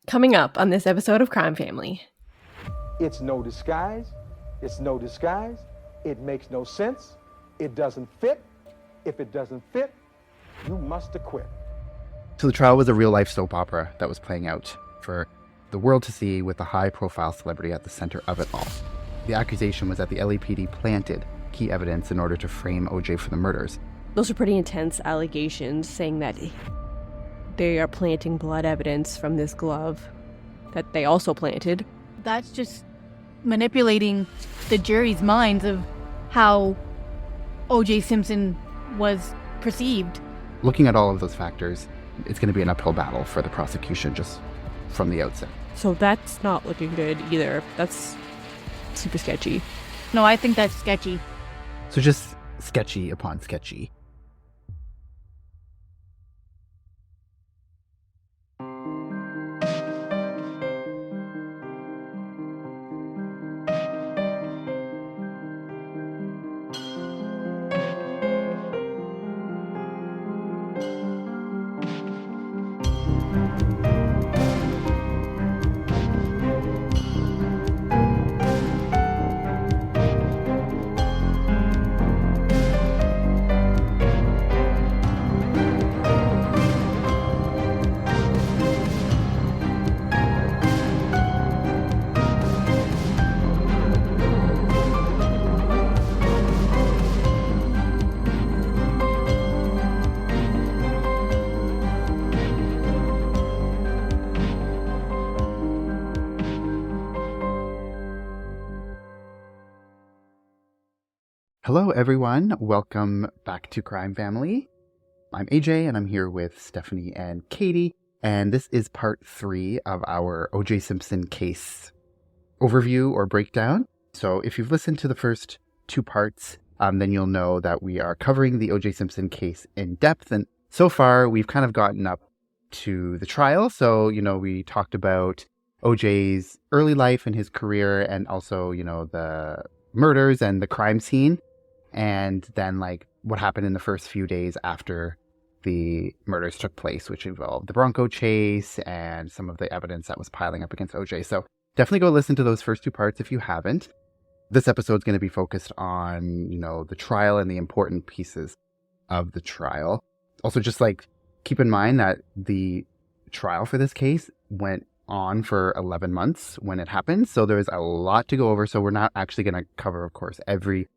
Coming up on this episode of Crime Family. It's no disguise. It's no disguise. It makes no sense. It doesn't fit. If it doesn't fit, you must acquit. So the trial was a real-life soap opera that was playing out for the world to see, with a high-profile celebrity at the center of it all. The accusation was that the LAPD planted key evidence in order to frame OJ for the murders. Those are pretty intense allegations, saying that they are planting blood evidence from this glove that they also planted. That's just manipulating the jury's minds of how OJ Simpson was perceived. Looking at all of those factors, it's going to be an uphill battle for the prosecution just from the outset. So that's not looking good either. That's super sketchy. No, I think that's sketchy. So just sketchy upon sketchy. Hello, everyone. Welcome back to Crime Family. I'm AJ, and I'm here with Stephanie and Katie, and this is part 3 of our OJ Simpson case overview or breakdown. So if you've listened to the first 2 parts, then you'll know that we are covering the OJ Simpson case in depth, and so far we've kind of gotten up to the trial. So, we talked about OJ's early life and his career, and also, the murders and the crime scene. And then, what happened in the first few days after the murders took place, which involved the Bronco chase and some of the evidence that was piling up against OJ. So definitely go listen to those first 2 parts if you haven't. This episode is going to be focused on, the trial and the important pieces of the trial. Also, just keep in mind that the trial for this case went on for 11 months when it happened. So there's a lot to go over. So we're not actually going to cover, of course, every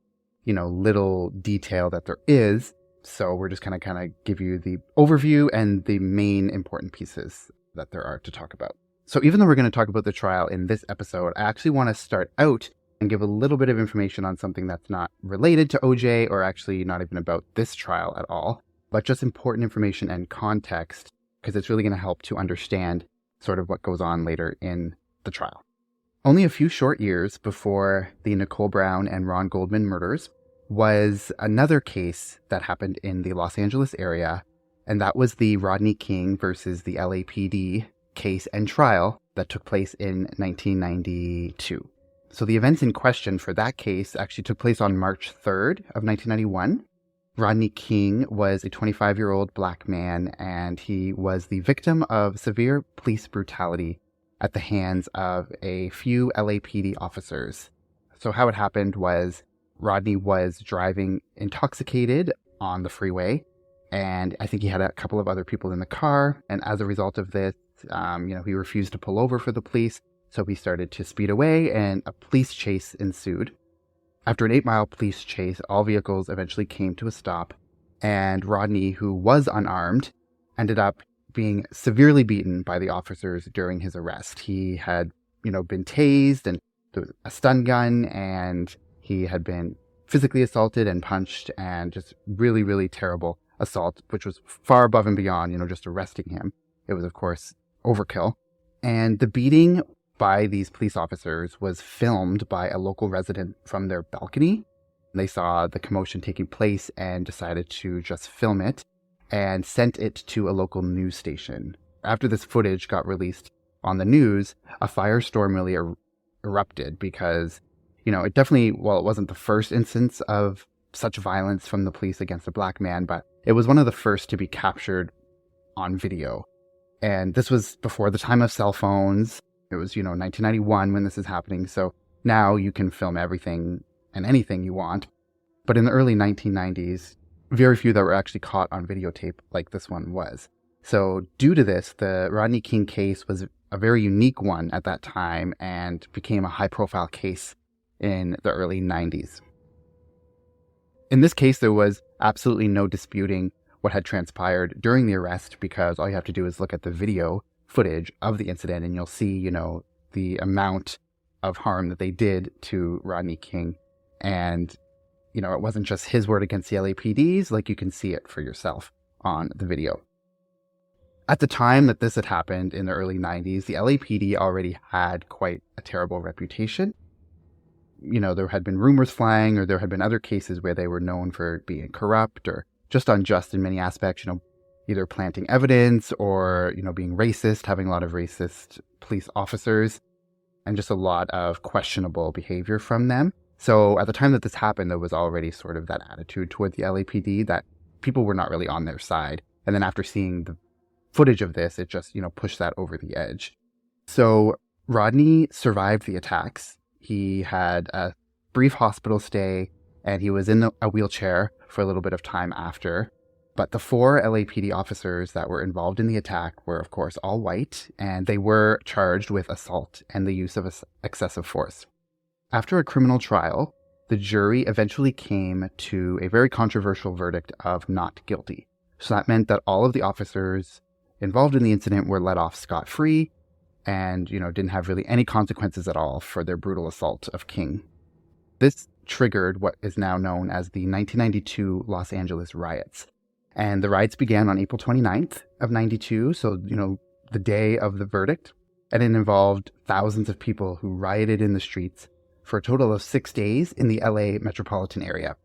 little detail that there is. So we're just going to kind of give you the overview and the main important pieces that there are to talk about. So even though we're going to talk about the trial in this episode, I actually want to start out and give a little bit of information on something that's not related to OJ, or actually not even about this trial at all, but just important information and context, because it's really going to help to understand sort of what goes on later in the trial. Only a few short years before the Nicole Brown and Ron Goldman murders was another case that happened in the Los Angeles area, and that was the Rodney King versus the LAPD case and trial that took place in 1992. So the events in question for that case actually took place on March 3rd of 1991. Rodney King was a 25-year-old black man, and he was the victim of severe police brutality at the hands of a few LAPD officers. So how it happened was Rodney was driving intoxicated on the freeway, and I think he had a couple of other people in the car. And as a result of this, he refused to pull over for the police. So he started to speed away, and a police chase ensued. After an 8-mile police chase, all vehicles eventually came to a stop, and Rodney, who was unarmed, ended up being severely beaten by the officers during his arrest. He had, been tased, and there was a stun gun, and he had been physically assaulted and punched, and just really, really terrible assault, which was far above and beyond, just arresting him. It was, of course, overkill. And the beating by these police officers was filmed by a local resident from their balcony. They saw the commotion taking place and decided to just film it and sent it to a local news station. After this footage got released on the news, a firestorm really erupted because, it definitely, well, it wasn't the first instance of such violence from the police against a black man, but it was one of the first to be captured on video. And this was before the time of cell phones. It was, 1991 when this is happening. So now you can film everything and anything you want. But in the early 1990s, very few that were actually caught on videotape like this one was. So due to this, the Rodney King case was a very unique one at that time and became a high-profile case in the early 90s. In this case, there was absolutely no disputing what had transpired during the arrest, because all you have to do is look at the video footage of the incident and you'll see, the amount of harm that they did to Rodney King. And, it wasn't just his word against the LAPD's, like you can see it for yourself on the video. At the time that this had happened in the early 90s, the LAPD already had quite a terrible reputation. There had been rumors flying, or there had been other cases where they were known for being corrupt or just unjust in many aspects, either planting evidence or, being racist, having a lot of racist police officers, and just a lot of questionable behavior from them. So at the time that this happened, there was already sort of that attitude toward the LAPD that people were not really on their side. And then after seeing the footage of this, it just, pushed that over the edge. So Rodney survived the attacks. He had a brief hospital stay, and he was in a wheelchair for a little bit of time after. But the 4 LAPD officers that were involved in the attack were, of course, all white, and they were charged with assault and the use of excessive force. After a criminal trial, the jury eventually came to a very controversial verdict of not guilty. So that meant that all of the officers involved in the incident were let off scot-free and, didn't have really any consequences at all for their brutal assault of King. This triggered what is now known as the 1992 Los Angeles riots. And the riots began on April 29th of 92, so, the day of the verdict. And it involved thousands of people who rioted in the streets for a total of 6 days in the LA metropolitan area.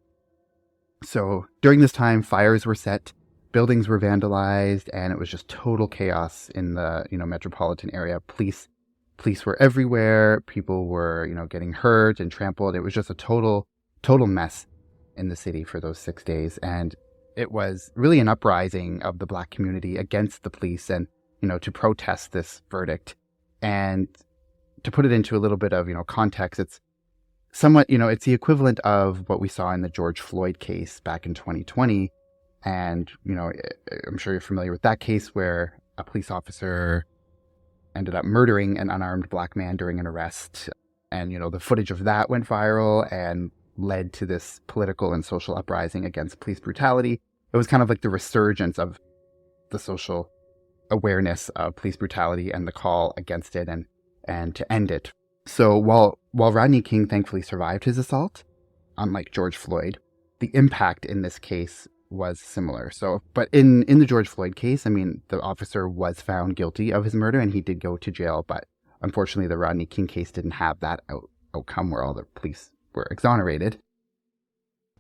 So during this time, fires were set, buildings were vandalized, and it was just total chaos in the, metropolitan area. Police were everywhere. People were, getting hurt and trampled. It was just a total mess in the city for those 6 days. And it was really an uprising of the Black community against the police and, to protest this verdict. And to put it into a little bit of, context, it's somewhat, it's the equivalent of what we saw in the George Floyd case back in 2020. And, I'm sure you're familiar with that case where a police officer ended up murdering an unarmed Black man during an arrest. And, the footage of that went viral and led to this political and social uprising against police brutality. It was kind of like the resurgence of the social awareness of police brutality and the call against it and to end it. So while Rodney King thankfully survived his assault, unlike George Floyd, the impact in this case was similar. So, but in the George Floyd case, the officer was found guilty of his murder and he did go to jail, but unfortunately the Rodney King case didn't have that outcome where all the police were exonerated.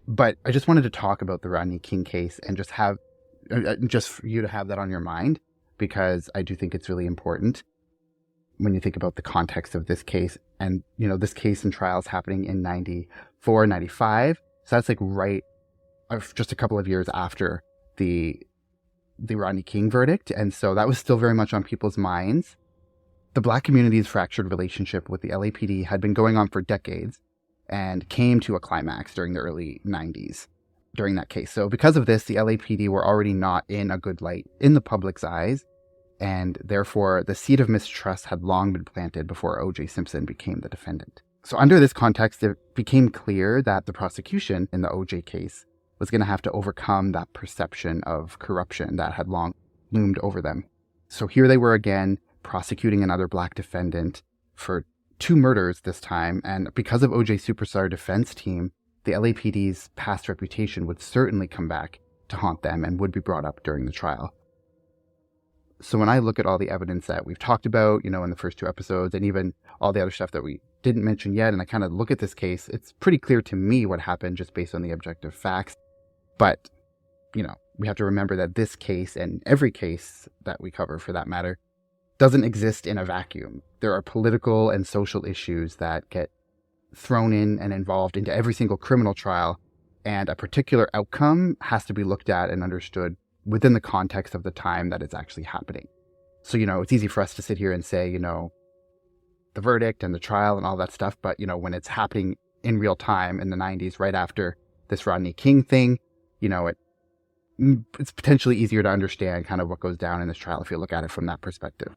But I just wanted to talk about the Rodney King case and just for you to have that on your mind, because I do think it's really important when you think about the context of this case. And, this case and trials happening in 94, 95. So that's like right just a couple of years after the Rodney King verdict. And so that was still very much on people's minds. The Black community's fractured relationship with the LAPD had been going on for decades and came to a climax during the early 90s during that case. So because of this, the LAPD were already not in a good light in the public's eyes, and therefore the seed of mistrust had long been planted before O.J. Simpson became the defendant. So under this context, it became clear that the prosecution in the O.J. case was going to have to overcome that perception of corruption that had long loomed over them. So here they were again, prosecuting another Black defendant for 2 murders this time, and because of O.J.'s superstar defense team, the LAPD's past reputation would certainly come back to haunt them and would be brought up during the trial. So when I look at all the evidence that we've talked about, in the first 2 episodes, and even all the other stuff that we didn't mention yet, and I kind of look at this case, it's pretty clear to me what happened just based on the objective facts. But, we have to remember that this case, and every case that we cover for that matter, doesn't exist in a vacuum. There are political and social issues that get thrown in and involved into every single criminal trial, and a particular outcome has to be looked at and understood within the context of the time that it's actually happening. So, it's easy for us to sit here and say, the verdict and the trial and all that stuff. But, when it's happening in real time in the 90s, right after this Rodney King thing, it's potentially easier to understand kind of what goes down in this trial if you look at it from that perspective.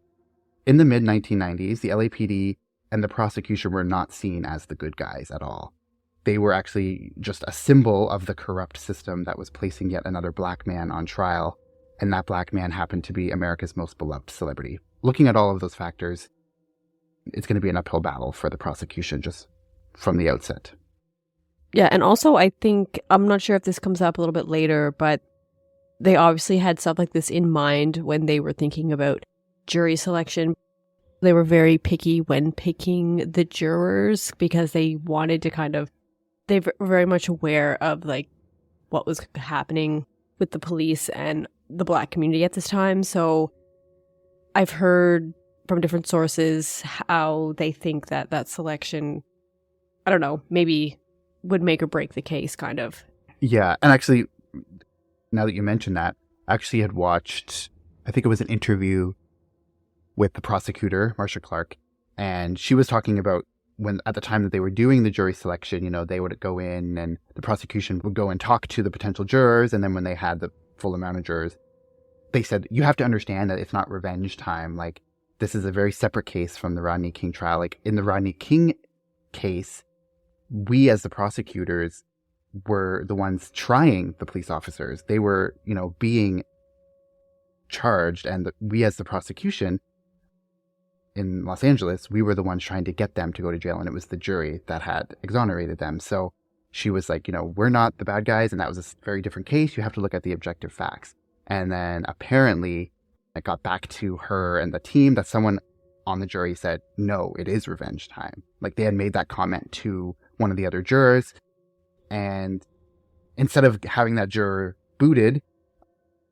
In the mid-1990s, the LAPD and the prosecution were not seen as the good guys at all. They were actually just a symbol of the corrupt system that was placing yet another black man on trial, and that black man happened to be America's most beloved celebrity. Looking at all of those factors, it's going to be an uphill battle for the prosecution just from the outset. Yeah, and also I think, I'm not sure if this comes up a little bit later, but they obviously had stuff like this in mind when they were thinking about jury selection. They were very picky when picking the jurors because they wanted to they were very much aware of like what was happening with the police and the black community at this time. So I've heard from different sources how they think that selection, I don't know, maybe would make or break the case kind of. Yeah, and actually, now that you mentioned that, I actually had watched, I think it was an interview with the prosecutor, Marcia Clark, and she was talking about when at the time that they were doing the jury selection, they would go in and the prosecution would go and talk to the potential jurors. And then when they had the full amount of jurors, they said, you have to understand that it's not revenge time. Like, this is a very separate case from the Rodney King trial. Like, in the Rodney King case, we as the prosecutors were the ones trying the police officers. They were, being charged. And we as the prosecution in Los Angeles, we were the ones trying to get them to go to jail, and it was the jury that had exonerated them. So she was like, we're not the bad guys, and that was a very different case. You have to look at the objective facts. And then apparently it got back to her and the team that someone on the jury said, no, it is revenge time. Like, they had made that comment to one of the other jurors, and instead of having that juror booted,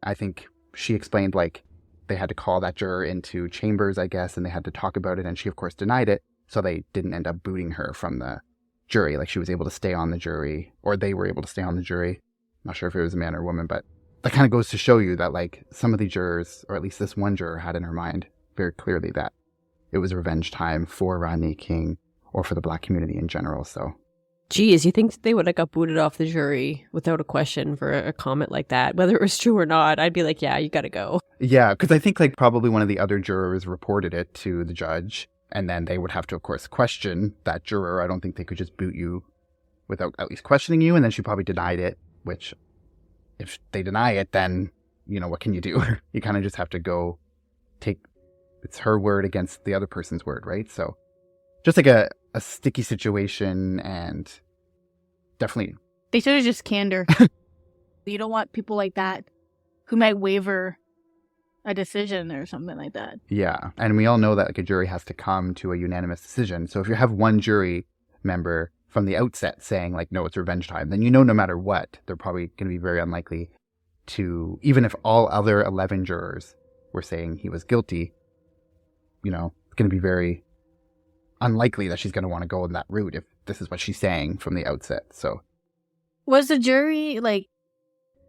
I think she explained, like, they had to call that juror into chambers, I guess, and they had to talk about it. And she, of course, denied it. So they didn't end up booting her from the jury. Like, she was able to stay on the jury, or they were able to stay on the jury. I'm not sure if it was a man or a woman, but that kind of goes to show you that, like, some of the jurors, or at least this one juror, had in her mind very clearly that it was revenge time for Rodney King or for the black community in general. So, geez, you think they would have got booted off the jury without a question for a comment like that? Whether it was true or not, I'd be like, yeah, you got to go. Yeah, because I think like probably one of the other jurors reported it to the judge, and then they would have to, of course, question that juror. I don't think they could just boot you without at least questioning you, and then she probably denied it, which if they deny it, then, what can you do? You kind of just have to go take, it's her word against the other person's word, right? So just like a sticky situation, and definitely. They should have just canned her. You don't want people like that who might waver a decision or something like that. Yeah. And we all know that like a jury has to come to a unanimous decision. So if you have one jury member from the outset saying like, no, it's revenge time, then no matter what, they're probably going to be very unlikely to, even if all other 11 jurors were saying he was guilty, it's going to be very unlikely that she's going to want to go in that route if this is what she's saying from the outset. So was the jury like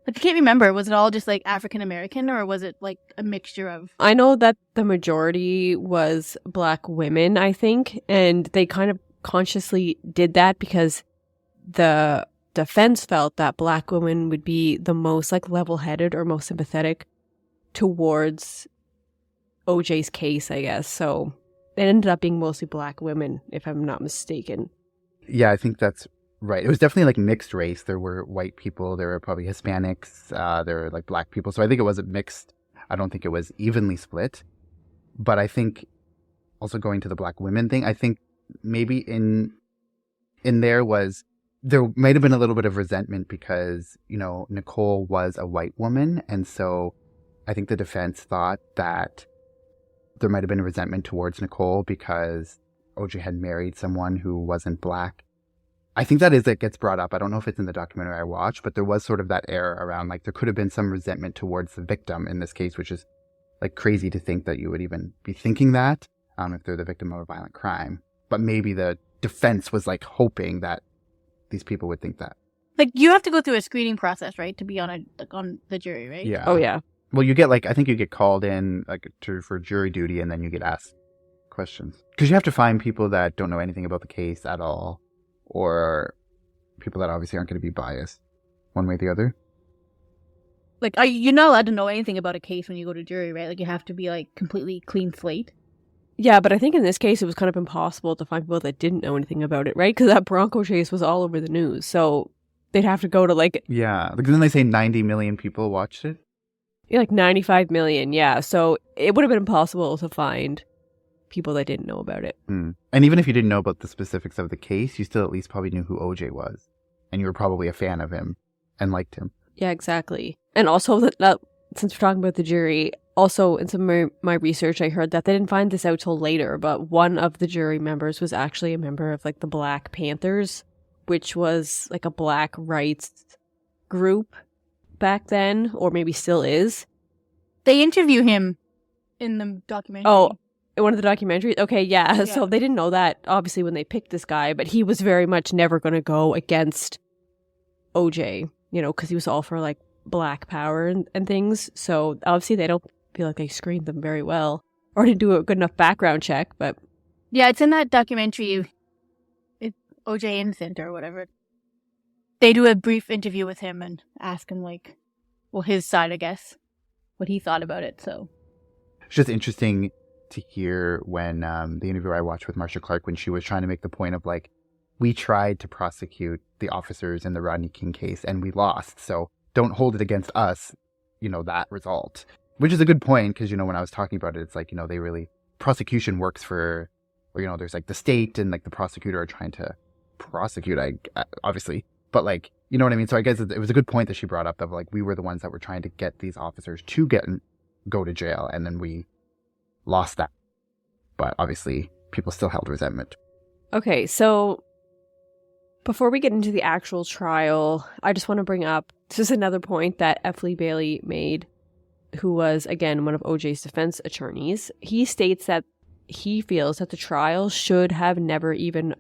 I can't remember, was it all just like African American, or was it like a mixture of? I know that the majority was black women, I think, and they kind of consciously did that because the defense felt that black women would be the most like level-headed or most sympathetic towards OJ's case, I guess. So it ended up being mostly black women, if I'm not mistaken. Yeah, I think that's right. It was definitely like mixed race. There were white people, there were probably Hispanics, there were like black people. So I think it wasn't mixed. I don't think it was evenly split. But I think also going to the black women thing, I think maybe in there might have been a little bit of resentment because, Nicole was a white woman. And so I think the defense thought that there might have been resentment towards Nicole because OJ had married someone who wasn't black. I think that gets brought up. I don't know if it's in the documentary I watched, but there was sort of that air around like there could have been some resentment towards the victim in this case, which is like crazy to think that you would even be thinking that if they're the victim of a violent crime. But maybe the defense was like hoping that these people would think that. Like you have to go through a screening process, right, to be on the jury, right? Yeah. Oh yeah. Well, you get I think you get called in for jury duty, and then you get asked questions. Because you have to find people that don't know anything about the case at all, or people that obviously aren't going to be biased one way or the other. You're not allowed to know anything about a case when you go to jury, right? You have to be completely clean slate. Yeah, but I think in this case it was kind of impossible to find people that didn't know anything about it, right? Because that Bronco chase was all over the news, so they'd have to go to Yeah, then they say 90 million people watched it. 95 million, yeah. So it would have been impossible to find people that didn't know about it. And even if you didn't know about the specifics of the case, you still at least probably knew who OJ was, and you were probably a fan of him and liked him. Yeah, exactly. And also, that since we're talking about the jury, also in some of my research, I heard that they didn't find this out till later, but one of the jury members was actually a member of the Black Panthers, which was a black rights group back then, or maybe still is. They interview him in the documentary. Oh, one of the documentaries? Okay, yeah. So they didn't know that, obviously, when they picked this guy, but he was very much never going to go against OJ, because he was all for black power and things. So obviously they don't feel like they screened them very well or didn't do a good enough background check, but yeah, it's in that documentary. It's OJ Innocent or whatever. They do a brief interview with him and ask him his side, I guess, what he thought about it. So it's just interesting to hear when the interview I watched with Marsha Clark, when she was trying to make the point of we tried to prosecute the officers in the Rodney King case and we lost, so don't hold it against us, that result. Which is a good point, because, when I was talking about it, it's they really, prosecution works for, or, there's the state and the prosecutor are trying to prosecute, obviously. But you know what I mean? So I guess it was a good point that she brought up of we were the ones that were trying to get these officers to go to jail, and then we lost that. But obviously people still held resentment. Okay, so before we get into the actual trial, I just want to bring up just another point that F. Lee Bailey made, who was, again, one of OJ's defense attorneys. He states that he feels that the trial should have never even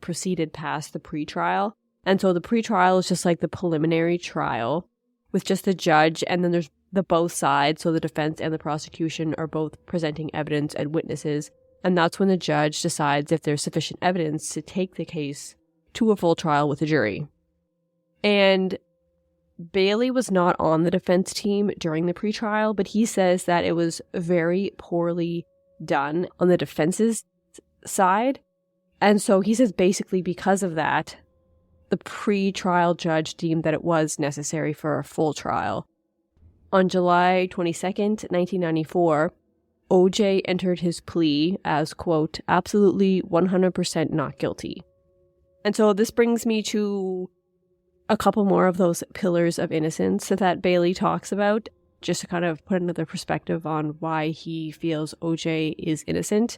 proceeded past the pretrial. And so the pretrial is just the preliminary trial with just the judge, and then there's the both sides, so the defense and the prosecution are both presenting evidence and witnesses, and that's when the judge decides if there's sufficient evidence to take the case to a full trial with a jury. And Bailey was not on the defense team during the pretrial, but he says that it was very poorly done on the defense's side. And so he says basically because of that, the pre-trial judge deemed that it was necessary for a full trial. On July 22nd, 1994, OJ entered his plea as, quote, absolutely 100% not guilty. And so this brings me to a couple more of those pillars of innocence that Bailey talks about, just to kind of put another perspective on why he feels OJ is innocent.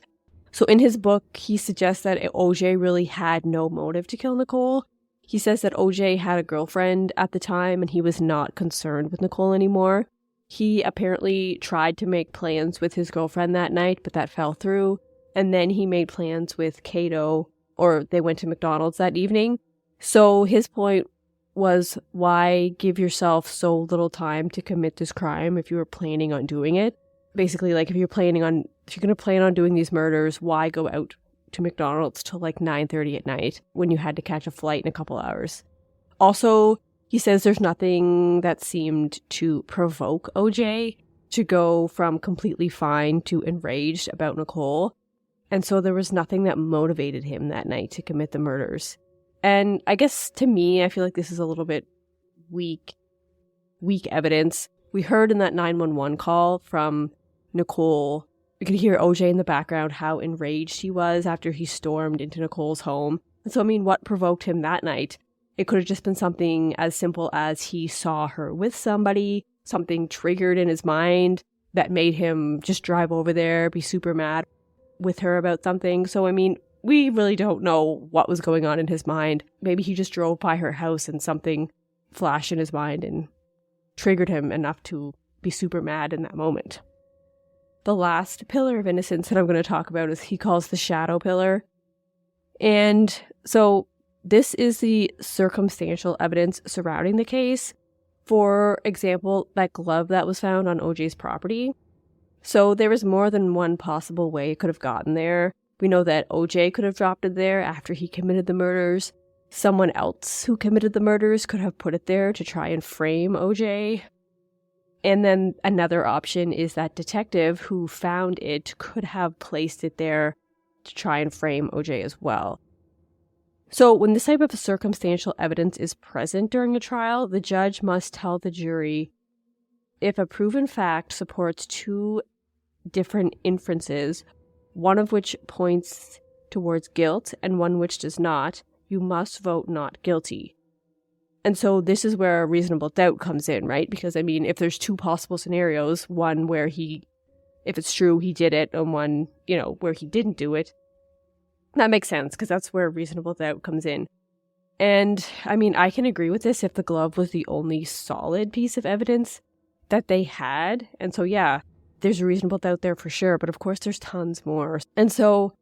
So in his book, he suggests that OJ really had no motive to kill Nicole. He says that OJ had a girlfriend at the time and he was not concerned with Nicole anymore. He apparently tried to make plans with his girlfriend that night, but that fell through. And then he made plans with Cato, or they went to McDonald's that evening. So his point was, why give yourself so little time to commit this crime if you were planning on doing it? Basically, if you're going to plan on doing these murders, why go out to McDonald's till 9:30 at night when you had to catch a flight in a couple hours? Also, he says there's nothing that seemed to provoke OJ to go from completely fine to enraged about Nicole. And so there was nothing that motivated him that night to commit the murders. And I guess to me, I feel like this is a little bit weak evidence. We heard in that 911 call from Nicole, we could hear OJ in the background how enraged he was after he stormed into Nicole's home. And so, what provoked him that night? It could have just been something as simple as he saw her with somebody, something triggered in his mind that made him just drive over there, be super mad with her about something. So, we really don't know what was going on in his mind. Maybe he just drove by her house and something flashed in his mind and triggered him enough to be super mad in that moment. The last pillar of innocence that I'm going to talk about is he calls the shadow pillar. And so this is the circumstantial evidence surrounding the case. For example, that glove that was found on OJ's property. So there was more than one possible way it could have gotten there. We know that OJ could have dropped it there after he committed the murders. Someone else who committed the murders could have put it there to try and frame OJ. And then another option is that detective who found it could have placed it there to try and frame OJ as well. So when this type of circumstantial evidence is present during a trial, the judge must tell the jury if a proven fact supports two different inferences, one of which points towards guilt and one which does not, you must vote not guilty. And so this is where reasonable doubt comes in, right? Because, I mean, if there's two possible scenarios, one where if it's true he did it, and one, where he didn't do it, that makes sense, because that's where reasonable doubt comes in. And, I mean, I can agree with this if the glove was the only solid piece of evidence that they had. And so, yeah, there's a reasonable doubt there for sure, but of course there's tons more. And so,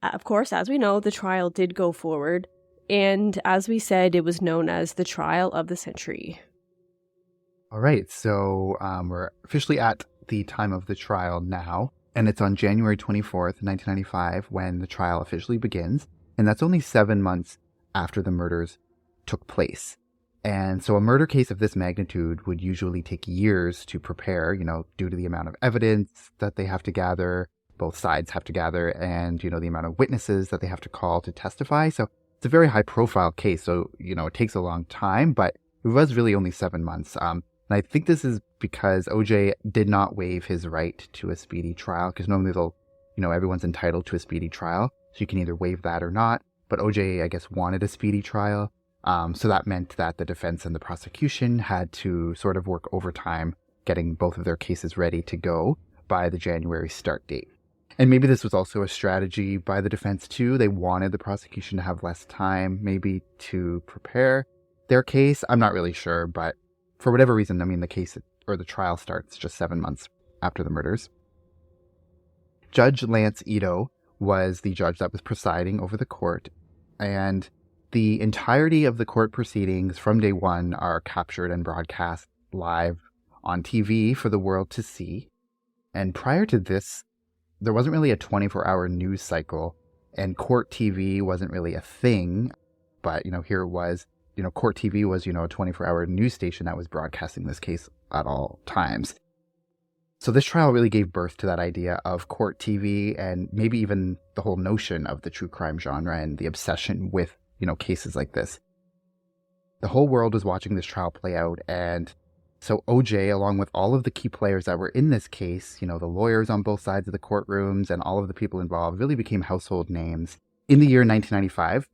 of course, as we know, the trial did go forward. And as we said, it was known as the trial of the century. All right, so we're officially at the time of the trial now, and it's on January 24th, 1995, when the trial officially begins, and that's only 7 months after the murders took place. And so a murder case of this magnitude would usually take years to prepare, due to the amount of evidence that they have to gather, both sides have to gather, and, the amount of witnesses that they have to call to testify. So it's a very high-profile case, so, it takes a long time, but it was really only 7 months. And I think this is because OJ did not waive his right to a speedy trial, because normally everyone's entitled to a speedy trial, so you can either waive that or not. But OJ, I guess, wanted a speedy trial, so that meant that the defense and the prosecution had to sort of work overtime, getting both of their cases ready to go by the January start date. And maybe this was also a strategy by the defense too. They wanted the prosecution to have less time, maybe, to prepare their case. I'm not really sure, but for whatever reason, the case or the trial starts just 7 months after the murders. Judge Lance Ito was the judge that was presiding over the court, and the entirety of the court proceedings from day one are captured and broadcast live on TV for the world to see. And prior to this, there wasn't really a 24-hour news cycle, and court TV wasn't really a thing. But, here it was, court TV was, a 24-hour news station that was broadcasting this case at all times. So this trial really gave birth to that idea of court TV and maybe even the whole notion of the true crime genre and the obsession with, cases like this. The whole world was watching this trial play out, and so OJ, along with all of the key players that were in this case, the lawyers on both sides of the courtrooms and all of the people involved, really became household names. In the year 1995,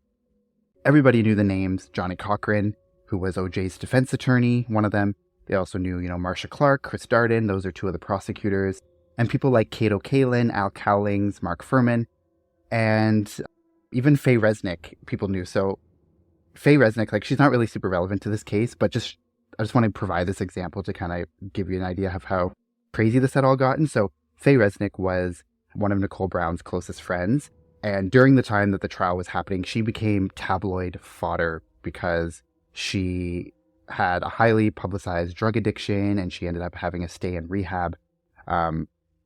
everybody knew the names Johnny Cochran, who was OJ's defense attorney, one of them. They also knew, Marcia Clark, Chris Darden, those are two of the prosecutors, and people like Cato Kalin, Al Cowlings, Mark Fuhrman, and even Faye Resnick, people knew. So Faye Resnick, she's not really super relevant to this case, but I just want to provide this example to kind of give you an idea of how crazy this had all gotten. So Faye Resnick was one of Nicole Brown's closest friends. And during the time that the trial was happening, she became tabloid fodder because she had a highly publicized drug addiction, and she ended up having a stay in rehab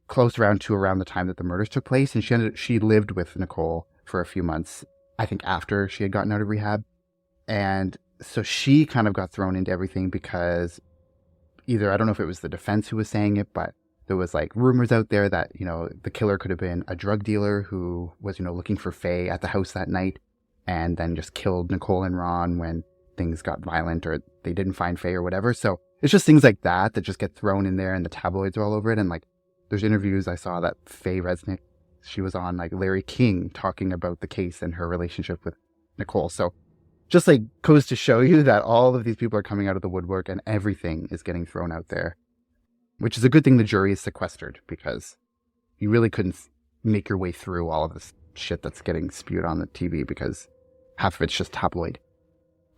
close around the time that the murders took place. And she lived with Nicole for a few months, I think after she had gotten out of rehab. And so she kind of got thrown into everything because either, I don't know if it was the defense who was saying it, but there was rumors out there that, the killer could have been a drug dealer who was, looking for Faye at the house that night and then just killed Nicole and Ron when things got violent or they didn't find Faye or whatever. So it's just things like that just get thrown in there, and the tabloids are all over it. And there's interviews I saw that Faye Resnick, she was on Larry King talking about the case and her relationship with Nicole. So just goes to show you that all of these people are coming out of the woodwork and everything is getting thrown out there, which is a good thing the jury is sequestered, because you really couldn't make your way through all of this shit that's getting spewed on the TV, because half of it's just tabloid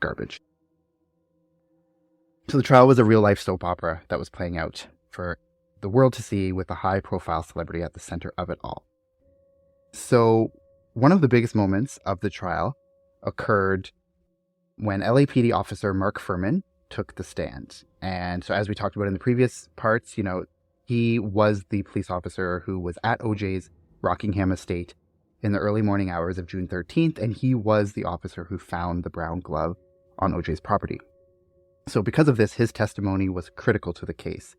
garbage. So the trial was a real life soap opera that was playing out for the world to see, with a high profile celebrity at the center of it all. So one of the biggest moments of the trial occurred when LAPD officer Mark Fuhrman took the stand. And so as we talked about in the previous parts, he was the police officer who was at OJ's Rockingham estate in the early morning hours of June 13th, and he was the officer who found the brown glove on OJ's property. So because of this, his testimony was critical to the case.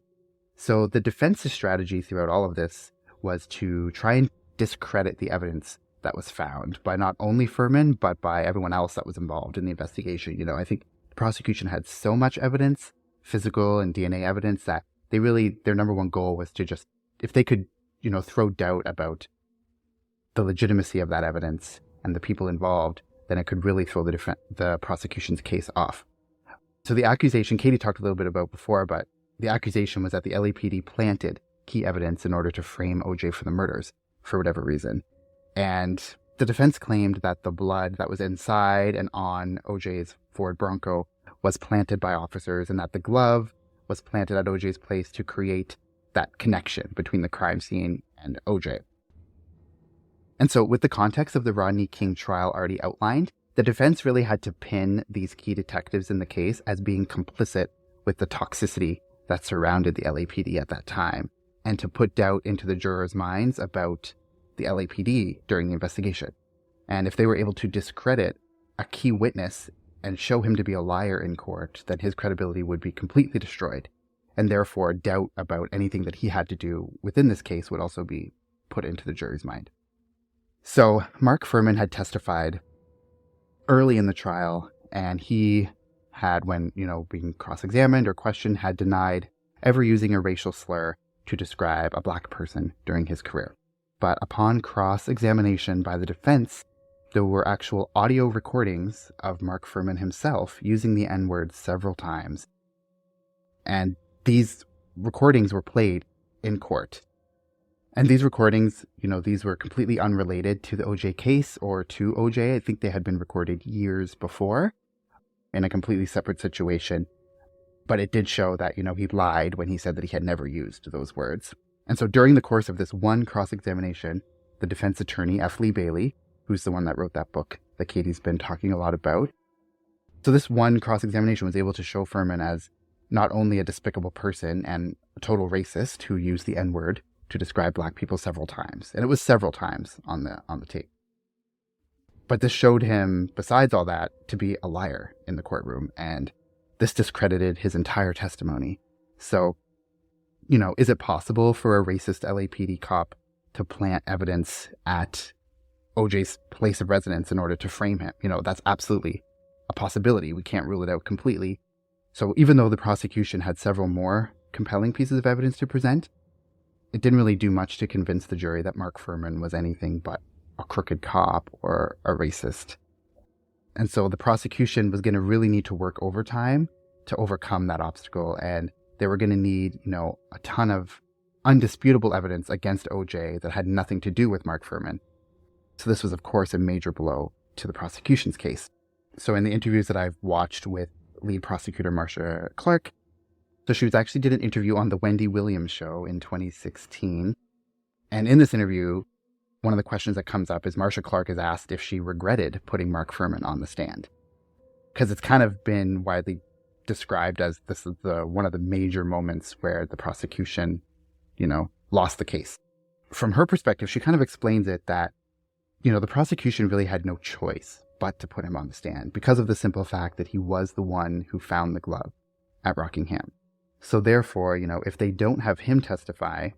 So the defense's strategy throughout all of this was to try and discredit the evidence that was found by not only Fuhrman, but by everyone else that was involved in the investigation. I think the prosecution had so much evidence, physical and DNA evidence, that their number one goal was to just, if they could, throw doubt about the legitimacy of that evidence and the people involved, then it could really throw the prosecution's case off. So the accusation, Katie talked a little bit about before, but the accusation was that the LAPD planted key evidence in order to frame OJ for the murders, for whatever reason. And the defense claimed that the blood that was inside and on OJ's Ford Bronco was planted by officers, and that the glove was planted at OJ's place to create that connection between the crime scene and OJ. And so with the context of the Rodney King trial already outlined, the defense really had to pin these key detectives in the case as being complicit with the toxicity that surrounded the LAPD at that time, and to put doubt into the jurors' minds about the LAPD during the investigation. And if they were able to discredit a key witness and show him to be a liar in court, then his credibility would be completely destroyed, and therefore doubt about anything that he had to do within this case would also be put into the jury's mind. So Mark Fuhrman had testified early in the trial, and he had, when, being cross-examined or questioned, had denied ever using a racial slur to describe a black person during his career. But upon cross-examination by the defense, there were actual audio recordings of Mark Fuhrman himself using the N-word several times. And these recordings were played in court. And these recordings, these were completely unrelated to the OJ case or to OJ. I think they had been recorded years before in a completely separate situation. But it did show that, he lied when he said that he had never used those words. And so during the course of this one cross-examination, the defense attorney, F. Lee Bailey, who's the one that wrote that book that Katie's been talking a lot about. So this one cross-examination was able to show Fuhrman as not only a despicable person and a total racist who used the N-word to describe black people several times. And it was several times on the tape. But this showed him, besides all that, to be a liar in the courtroom. And this discredited his entire testimony. So, is it possible for a racist LAPD cop to plant evidence at OJ's place of residence in order to frame him? That's absolutely a possibility. We can't rule it out completely. So even though the prosecution had several more compelling pieces of evidence to present, it didn't really do much to convince the jury that Mark Fuhrman was anything but a crooked cop or a racist. And so the prosecution was going to really need to work overtime to overcome that obstacle. And they were going to need, a ton of undisputable evidence against OJ that had nothing to do with Mark Fuhrman. So this was, of course, a major blow to the prosecution's case. So in the interviews that I've watched with lead prosecutor Marcia Clark, so she actually did an interview on the Wendy Williams show in 2016. And in this interview, one of the questions that comes up is Marcia Clark is asked if she regretted putting Mark Fuhrman on the stand. Because it's kind of been widely described as this is one of the major moments where the prosecution, lost the case. From her perspective, she kind of explains it that, the prosecution really had no choice but to put him on the stand because of the simple fact that he was the one who found the glove at Rockingham. So therefore, if they don't have him testify,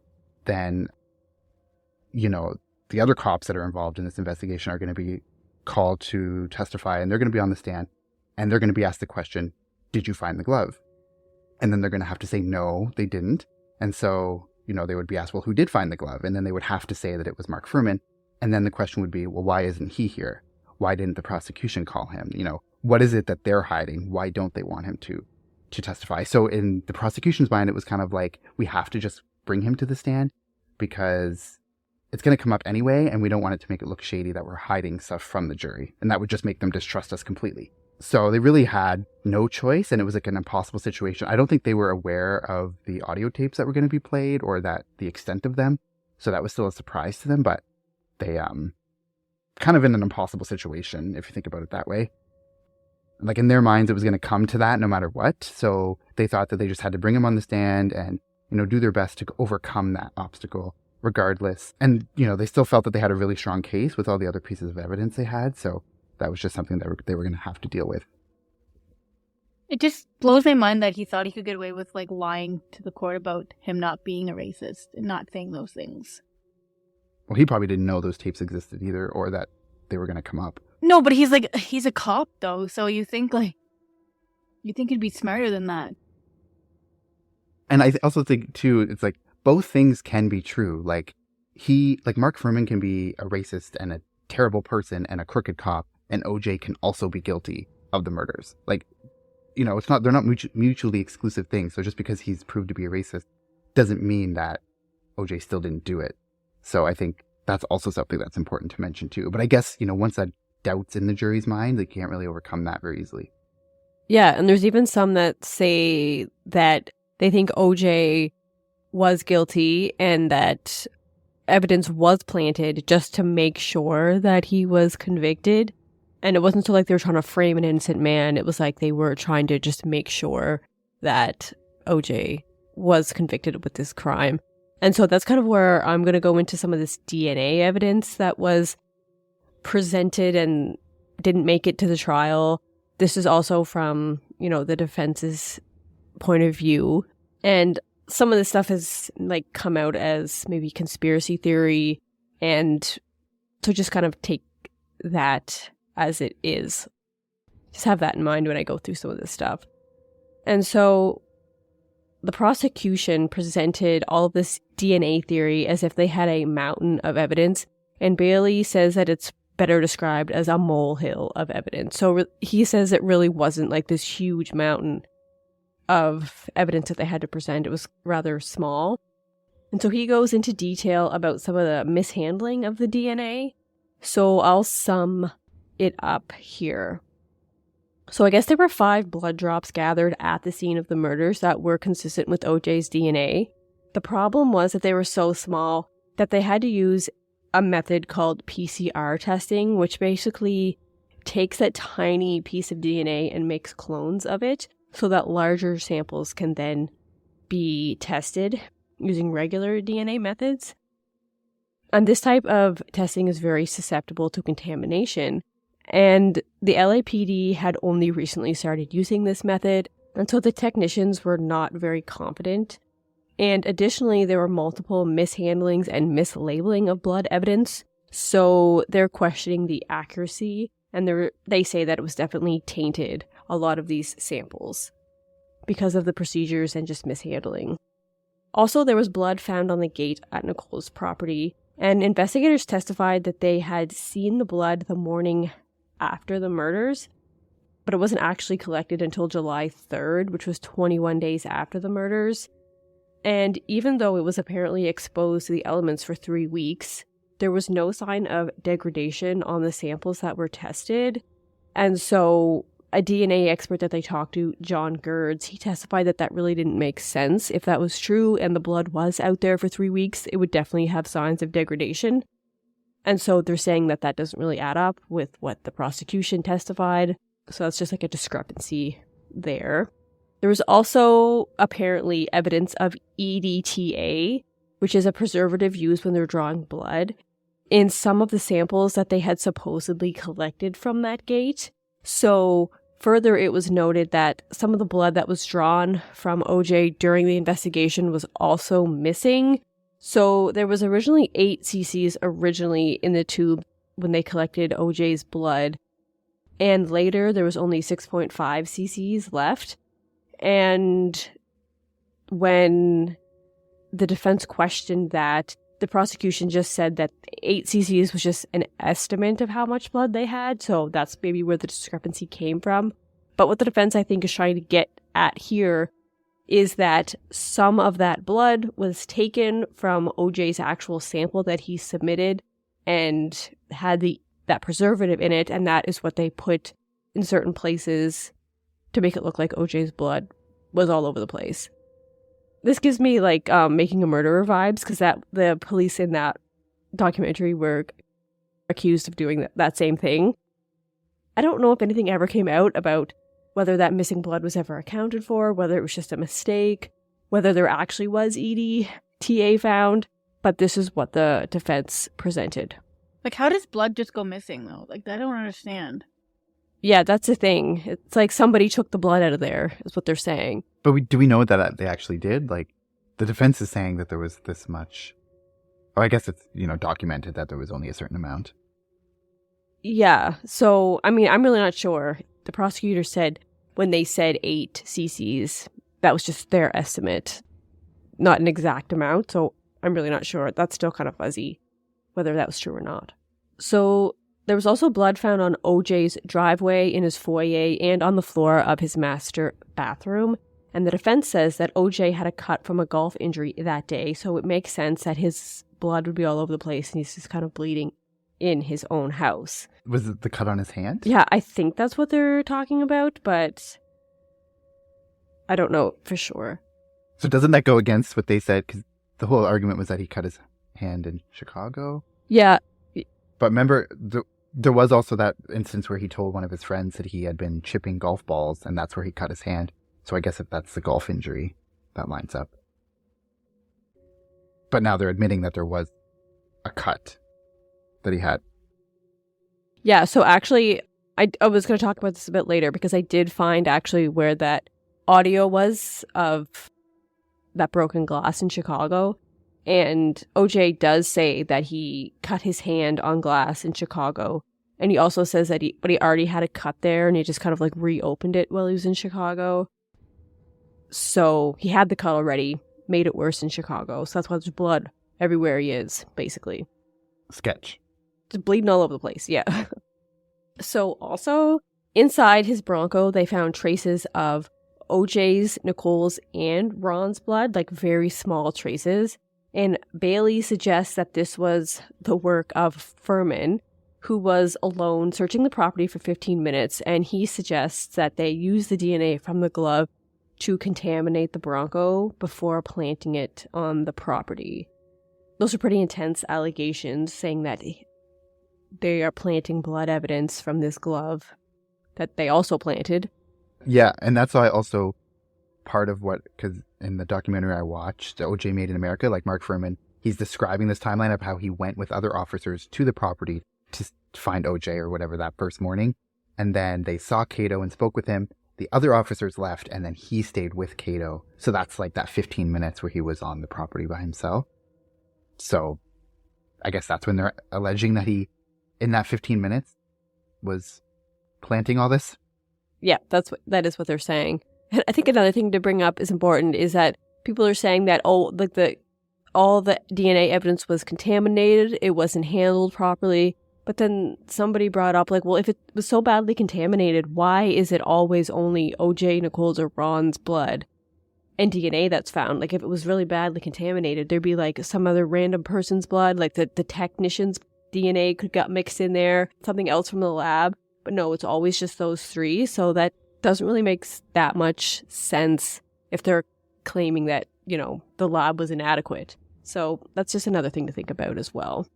then, the other cops that are involved in this investigation are going to be called to testify, and they're going to be on the stand, and they're going to be asked the question, did you find the glove? And then they're going to have to say, no, they didn't. And so, they would be asked, well, who did find the glove? And then they would have to say that it was Mark Fuhrman. And then the question would be, well, why isn't he here? Why didn't the prosecution call him? What is it that they're hiding? Why don't they want him to testify? So in the prosecution's mind, it was kind of like, we have to just bring him to the stand because it's going to come up anyway, and we don't want it to make it look shady that we're hiding stuff from the jury. And that would just make them distrust us completely. So they really had no choice, and it was like an impossible situation. I don't think they were aware of the audio tapes that were going to be played or that the extent of them. So that was still a surprise to them, but they kind of in an impossible situation, if you think about it that way. Like in their minds, it was going to come to that no matter what. So they thought that they just had to bring him on the stand and, do their best to overcome that obstacle regardless. And, they still felt that they had a really strong case with all the other pieces of evidence they had. So that was just something that they were going to have to deal with. It just blows my mind that he thought he could get away with, like, lying to the court about him not being a racist and not saying those things. Well, he probably didn't know those tapes existed either, or that they were going to come up. No, but he's a cop, though, so you think he'd be smarter than that. And I also think, too, it's like, both things can be true. Like, Mark Fuhrman can be a racist and a terrible person and a crooked cop, and OJ can also be guilty of the murders. Like, they're not mutually exclusive things. So just because he's proved to be a racist doesn't mean that OJ still didn't do it. So I think that's also something that's important to mention too. But I guess, once that doubt's in the jury's mind, they can't really overcome that very easily. Yeah, and there's even some that say that they think OJ was guilty and that evidence was planted just to make sure that he was convicted. And it wasn't so like they were trying to frame an innocent man. It was like they were trying to just make sure that OJ was convicted with this crime. And so that's kind of where I'm going to go into some of this DNA evidence that was presented and didn't make it to the trial. This is also from, the defense's point of view. And some of this stuff has like come out as maybe conspiracy theory. And so just kind of take that as it is. Just have that in mind when I go through some of this stuff. And so the prosecution presented all of this DNA theory as if they had a mountain of evidence, and Bailey says that it's better described as a molehill of evidence. So he says it really wasn't like this huge mountain of evidence that they had to present. It was rather small. And so he goes into detail about some of the mishandling of the DNA. So I'll sum it up here. So I guess there were 5 blood drops gathered at the scene of the murders that were consistent with OJ's DNA. The problem was that they were so small that they had to use a method called PCR testing, which basically takes that tiny piece of DNA and makes clones of it so that larger samples can then be tested using regular DNA methods. And this type of testing is very susceptible to contamination. And the LAPD had only recently started using this method, and so the technicians were not very confident. And additionally, there were multiple mishandlings and mislabeling of blood evidence, so they're questioning the accuracy, and they say that it was definitely tainted, a lot of these samples, because of the procedures and just mishandling. Also, there was blood found on the gate at Nicole's property, and investigators testified that they had seen the blood the morning after the murders, but it wasn't actually collected until July 3rd, which was 21 days after the murders. And even though it was apparently exposed to the elements for 3 weeks, there was no sign of degradation on the samples that were tested. And so a DNA expert that they talked to, John Gerds, he testified that that really didn't make sense. If that was true and the blood was out there for 3 weeks, it would definitely have signs of degradation. And so they're saying that that doesn't really add up with what the prosecution testified. So that's just like a discrepancy there. There was also apparently evidence of EDTA, which is a preservative used when they're drawing blood, in some of the samples that they had supposedly collected from that gate. So further, it was noted that some of the blood that was drawn from OJ during the investigation was also missing. So there was originally 8 cc's originally in the tube when they collected OJ's blood. And later there was only 6.5 cc's left. And when the defense questioned that, the prosecution just said that 8 cc's was just an estimate of how much blood they had. So that's maybe where the discrepancy came from. But what the defense, I think, is trying to get at here is that some of that blood was taken from OJ's actual sample that he submitted and had that preservative in it, and that is what they put in certain places to make it look like OJ's blood was all over the place. This gives me like Making a Murderer vibes, because the police in that documentary were accused of doing that same thing. I don't know if anything ever came out about whether that missing blood was ever accounted for, whether it was just a mistake, whether there actually was EDTA found, but this is what the defense presented. Like, how does blood just go missing, though? Like, I don't understand. Yeah, that's the thing. It's like somebody took the blood out of there, is what they're saying. But do we know that they actually did? Like, the defense is saying that there was this much. Oh, I guess it's, documented that there was only a certain amount. Yeah, so, I mean, I'm really not sure. The prosecutor said when they said 8 cc's, that was just their estimate, not an exact amount, so I'm really not sure. That's still kind of fuzzy, whether that was true or not. So there was also blood found on OJ's driveway, in his foyer, and on the floor of his master bathroom. And the defense says that OJ had a cut from a golf injury that day, so it makes sense that his blood would be all over the place and he's just kind of bleeding in his own house. Was it the cut on his hand? Yeah, I think that's what they're talking about, but I don't know for sure. So doesn't that go against what they said? Because the whole argument was that he cut his hand in Chicago. Yeah. But remember, there was also that instance where he told one of his friends that he had been chipping golf balls, and that's where he cut his hand. So I guess if that's the golf injury, that lines up. But now they're admitting that there was a cut that he had. Yeah, so actually, I was going to talk about this a bit later, because I did find actually where that audio was of that broken glass in Chicago. And OJ does say that he cut his hand on glass in Chicago. And he also says that he already had a cut there, and he just kind of like reopened it while he was in Chicago. So he had the cut already, made it worse in Chicago. So that's why there's blood everywhere he is, basically. Sketch. Just bleeding all over the place, yeah. So also, inside his Bronco, they found traces of OJ's, Nicole's, and Ron's blood, like very small traces. And Bailey suggests that this was the work of Fuhrman, who was alone searching the property for 15 minutes. And he suggests that they use the DNA from the glove to contaminate the Bronco before planting it on the property. Those are pretty intense allegations, saying that they are planting blood evidence from this glove that they also planted. Yeah, and that's why also part of what, because in the documentary I watched, OJ Made in America, like Mark Fuhrman, he's describing this timeline of how he went with other officers to the property to find OJ or whatever that first morning. And then they saw Cato and spoke with him. The other officers left, and then he stayed with Cato. So that's like that 15 minutes where he was on the property by himself. So I guess that's when they're alleging that he, in that 15 minutes, was planting all this. Yeah, that is what they're saying. And I think another thing to bring up is important is that people are saying that all the DNA evidence was contaminated, it wasn't handled properly. But then somebody brought up, like, well, if it was so badly contaminated, why is it always only OJ, Nicole's, or Ron's blood and DNA that's found? Like, if it was really badly contaminated, there'd be, like, some other random person's blood, like the technician's DNA could get mixed in there, something else from the lab. But no, it's always just those 3. So that doesn't really make that much sense if they're claiming that, the lab was inadequate. So that's just another thing to think about as well.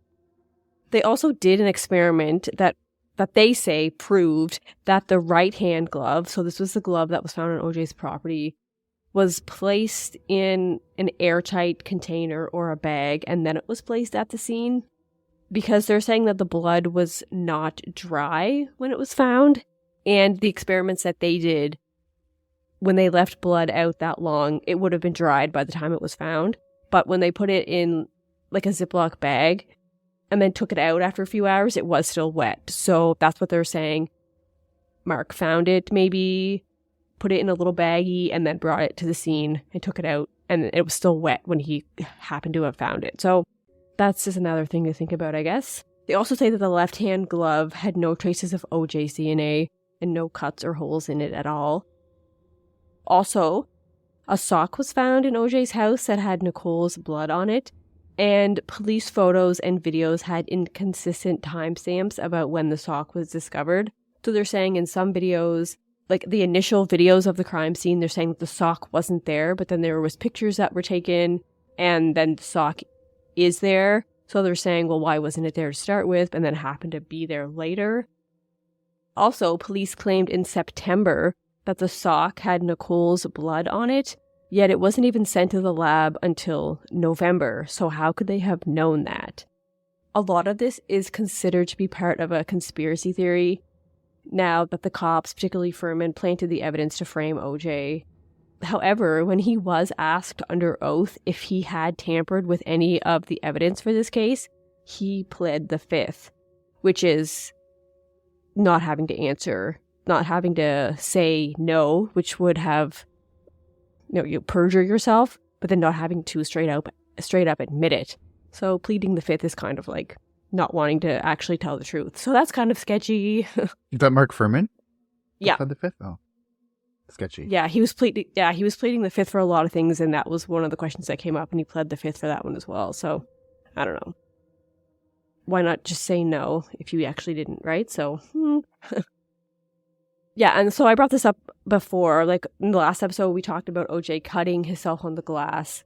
They also did an experiment that they say proved that the right-hand glove, so this was the glove that was found on OJ's property, was placed in an airtight container or a bag, and then it was placed at the scene, because they're saying that the blood was not dry when it was found, and the experiments that they did, when they left blood out that long, it would have been dried by the time it was found. But when they put it in like a Ziploc bag and then took it out after a few hours, it was still wet. So that's what they're saying. Mark found it, maybe put it in a little baggie, and then brought it to the scene and took it out, and it was still wet when he happened to have found it. So that's just another thing to think about, I guess. They also say that the left-hand glove had no traces of OJ's DNA and no cuts or holes in it at all. Also, a sock was found in OJ's house that had Nicole's blood on it, and police photos and videos had inconsistent timestamps about when the sock was discovered. So they're saying in some videos, like the initial videos of the crime scene, they're saying that the sock wasn't there, but then there was pictures that were taken, and then the sock is there. So they're saying, well, why wasn't it there to start with, and then happened to be there later? Also, police claimed in September that the sock had Nicole's blood on it, yet it wasn't even sent to the lab until November. So how could they have known that? A lot of this is considered to be part of a conspiracy theory now that the cops, particularly Fuhrman, planted the evidence to frame OJ. However, when he was asked under oath if he had tampered with any of the evidence for this case, he pled the fifth, which is not having to answer, not having to say no, which would have, you perjure yourself, but then not having to straight up admit it. So pleading the fifth is kind of like not wanting to actually tell the truth. So that's kind of sketchy. Is that Mark Fuhrman? Yeah. The fifth? Oh. Sketchy. Yeah, he was pleading the fifth for a lot of things, and that was one of the questions that came up, and he pled the fifth for that one as well. So, I don't know. Why not just say no if you actually didn't, right? So, yeah, and so I brought this up before, like in the last episode, we talked about OJ cutting himself on the glass.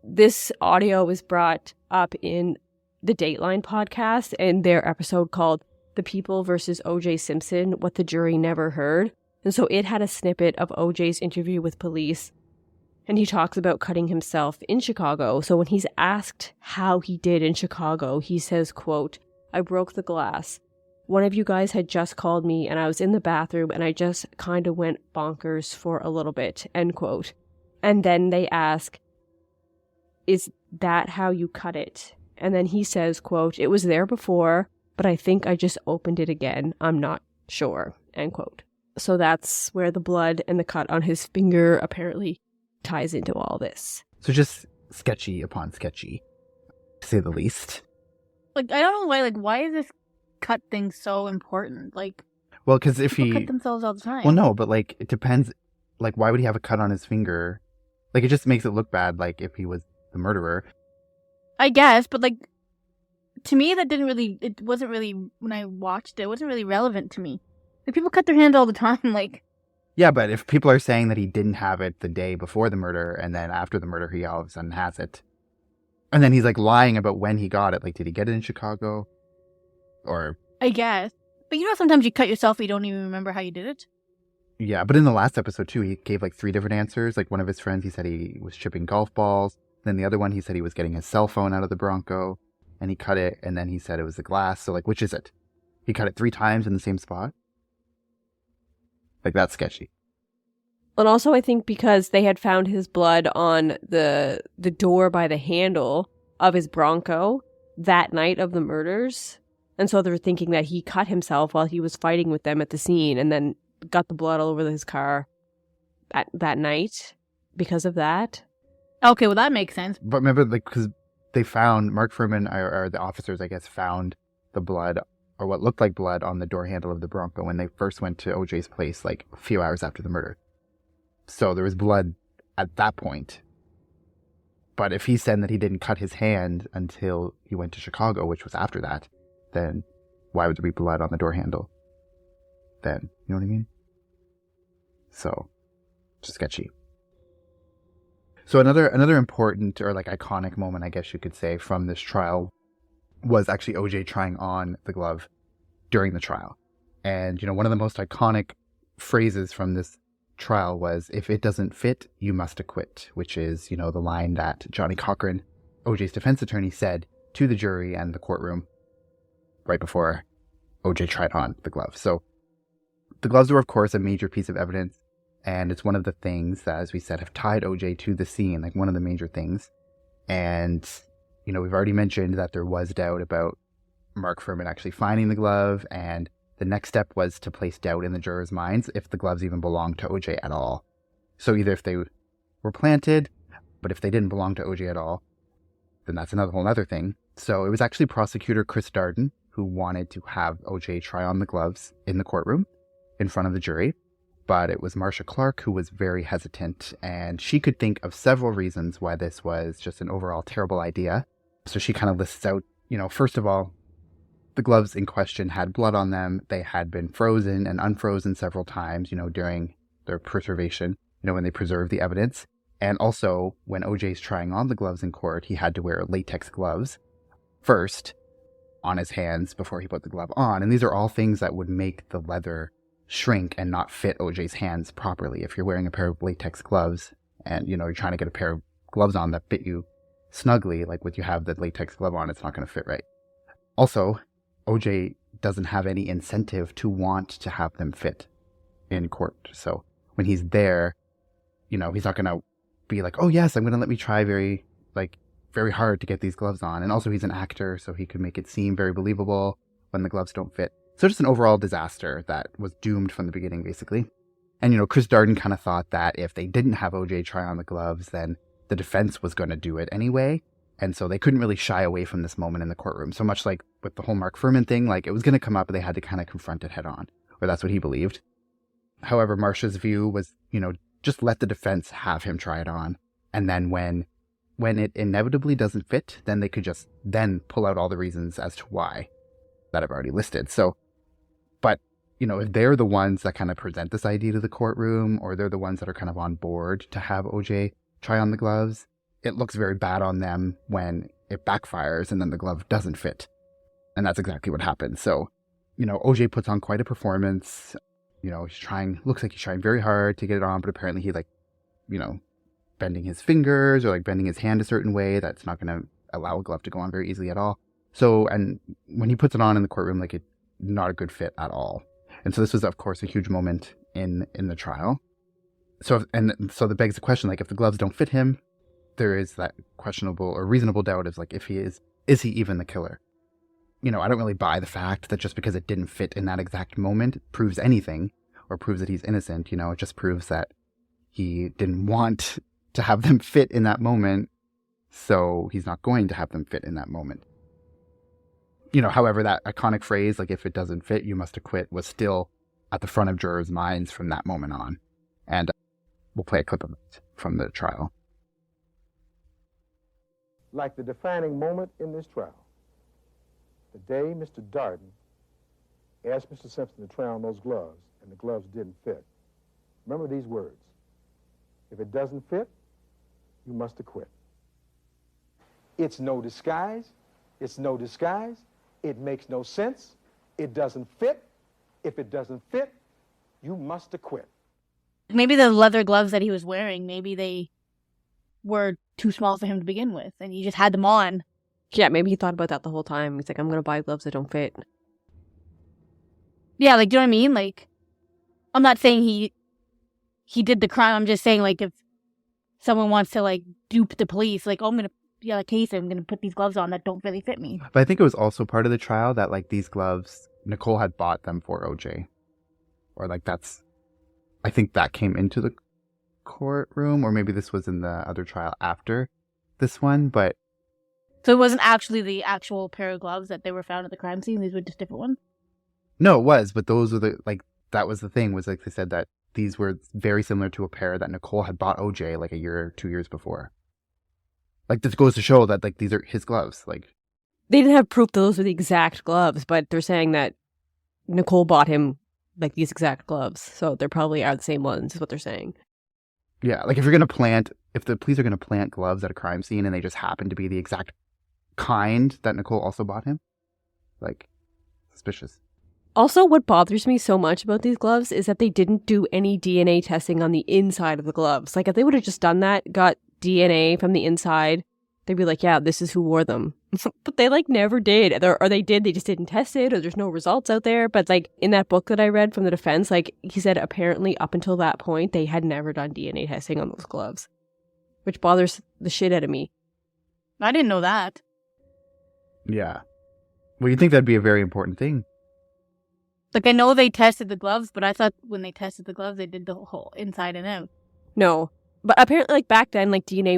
This audio was brought up in the Dateline podcast in their episode called The People versus OJ Simpson, What the Jury Never Heard. And so it had a snippet of OJ's interview with police, and he talks about cutting himself in Chicago. So when he's asked how he did in Chicago, he says, quote, "I broke the glass. One of you guys had just called me and I was in the bathroom and I just kind of went bonkers for a little bit," end quote. And then they ask, "Is that how you cut it?" And then he says, quote, "It was there before, but I think I just opened it again. I'm not sure," end quote. So that's where the blood and the cut on his finger apparently ties into all this. So just sketchy upon sketchy, to say the least. Like, I don't know why is this cut thing so important? Like, well, because if people he cut themselves all the time. Well, no, but like it depends. Like, why would he have a cut on his finger? Like, it just makes it look bad. Like, if he was the murderer, I guess, but like, to me, it wasn't really, when I watched it wasn't really relevant to me. Like, people cut their hands all the time, like. Yeah, but if people are saying that he didn't have it the day before the murder, and then after the murder he all of a sudden has it, and then he's like lying about when he got it, like, did he get it in Chicago? Or. I guess. But sometimes you cut yourself and you don't even remember how you did it. Yeah, but in the last episode too, he gave like 3 different answers. Like, one of his friends, he said he was chipping golf balls. Then the other one, he said he was getting his cell phone out of the Bronco, and he cut it, and then he said it was the glass. So, like, which is it? He cut it 3 times in the same spot? Like, that's sketchy. And also, I think because they had found his blood on the door by the handle of his Bronco that night of the murders. And so they're thinking that he cut himself while he was fighting with them at the scene and then got the blood all over his car that night because of that. Okay, well, that makes sense. But remember, like, because they found, Mark Fuhrman, or the officers, I guess, found the blood, or what looked like blood, on the door handle of the Bronco when they first went to OJ's place, like, a few hours after the murder. So there was blood at that point. But if he's saying that he didn't cut his hand until he went to Chicago, which was after that, then why would there be blood on the door handle then? You know what I mean? So, just sketchy. So another important, or like iconic moment, I guess you could say, from this trial was actually OJ trying on the glove during the trial. And, one of the most iconic phrases from this trial was, "If it doesn't fit, you must acquit," which is, the line that Johnny Cochran, OJ's defense attorney, said to the jury and the courtroom right before OJ tried on the glove. So the gloves were, of course, a major piece of evidence, and it's one of the things that, as we said, have tied OJ to the scene, like one of the major things. And, we've already mentioned that there was doubt about Mark Fuhrman actually finding the glove, and the next step was to place doubt in the jurors' minds if the gloves even belonged to OJ at all. So either if they were planted, but if they didn't belong to OJ at all, then that's another whole other thing. So it was actually prosecutor Chris Darden who wanted to have OJ try on the gloves in the courtroom in front of the jury. But it was Marcia Clark who was very hesitant, and she could think of several reasons why this was just an overall terrible idea. So she kind of lists out, first of all, the gloves in question had blood on them. They had been frozen and unfrozen several times, during their preservation, when they preserved the evidence. And also, when OJ's trying on the gloves in court, he had to wear latex gloves first. on his hands before he put the glove on. And these are all things that would make the leather shrink and not fit OJ's hands properly. If you're wearing a pair of latex gloves and, you know, you're trying to get a pair of gloves on that fit you snugly, like when you have the latex glove on, it's not going to fit right. Also, OJ doesn't have any incentive to want to have them fit in court. So when he's there, you know, he's not going to be like, oh yes, I'm going to let me try very hard to get these gloves on. And also he's an actor, so he could make it seem very believable when the gloves don't fit. So just an overall disaster that was doomed from the beginning, basically. And, you know, Chris Darden kind of thought that if they didn't have OJ try on the gloves, then the defense was going to do it anyway. And so they couldn't really shy away from this moment in the courtroom. So much like with the whole Mark Fuhrman thing, like it was going to come up and they had to kind of confront it head on, or that's what he believed. However, Marcia's view was, you know, just let the defense have him try it on. And then when it inevitably doesn't fit, then they could just then pull out all the reasons as to why that I've already listed. So, but, you know, if they're the ones that kind of present this idea to the courtroom, or they're the ones that are kind of on board to have OJ try on the gloves, it looks very bad on them when it backfires and then the glove doesn't fit. And that's exactly what happened. So, you know, OJ puts on quite a performance. You know, looks like he's trying very hard to get it on, but apparently he bending his fingers or like bending his hand a certain way that's not going to allow a glove to go on very easily at all. So, and when he puts it on in the courtroom, like it's not a good fit at all. And so this was, of course, a huge moment in the trial. So that begs the question, like, if the gloves don't fit him, there is that questionable or reasonable doubt of like, if he is he even the killer? You know, I don't really buy the fact that just because it didn't fit in that exact moment proves anything or proves that he's innocent. You know, it just proves that he didn't want to have them fit in that moment, so he's not going to have them fit in that moment. You know, however, that iconic phrase, like, if it doesn't fit, you must acquit, was still at the front of jurors' minds from that moment on. And we'll play a clip of it from the trial. Like the defining moment in this trial, the day Mr. Darden asked Mr. Simpson to try on those gloves, and the gloves didn't fit. Remember these words: if it doesn't fit, you must acquit. It's no disguise. It's no disguise. It makes no sense. It doesn't fit. If it doesn't fit, you must acquit. Maybe the leather gloves that he was wearing, maybe they were too small for him to begin with, and he just had them on. Yeah, maybe he thought about that the whole time. He's like, I'm going to buy gloves that don't fit. Yeah, like, do you know what I mean? Like, I'm not saying he did the crime. I'm just saying, like, if someone wants to, like, dupe the police, like, oh, I'm going to put these gloves on that don't really fit me. But I think it was also part of the trial that, like, these gloves, Nicole had bought them for OJ. Or, like, I think that came into the courtroom, or maybe this was in the other trial after this one, but... So it wasn't actually the actual pair of gloves that they were found at the crime scene? These were just different ones? No, it was, but those were that was the thing, was like they said that these were very similar to a pair that Nicole had bought OJ like a year or 2 years before. Like, this goes to show that, like, these are his gloves. Like, they didn't have proof that those were the exact gloves, but they're saying that Nicole bought him, like, these exact gloves. So they probably are the same ones, is what they're saying. Yeah, like, if the police are going to plant gloves at a crime scene and they just happen to be the exact kind that Nicole also bought him, like, suspicious. Also, what bothers me so much about these gloves is that they didn't do any DNA testing on the inside of the gloves. Like, if they would have just done that, got DNA from the inside, they'd be like, yeah, this is who wore them. But they, like, never did. Or they did, they just didn't test it, or there's no results out there. But, like, in that book that I read from the defense, like, he said apparently up until that point, they had never done DNA testing on those gloves. Which bothers the shit out of me. I didn't know that. Yeah. Well, you'd think that'd be a very important thing. Like, I know they tested the gloves, but I thought when they tested the gloves, they did the whole inside and out. No. But apparently, like, back then, like, DNA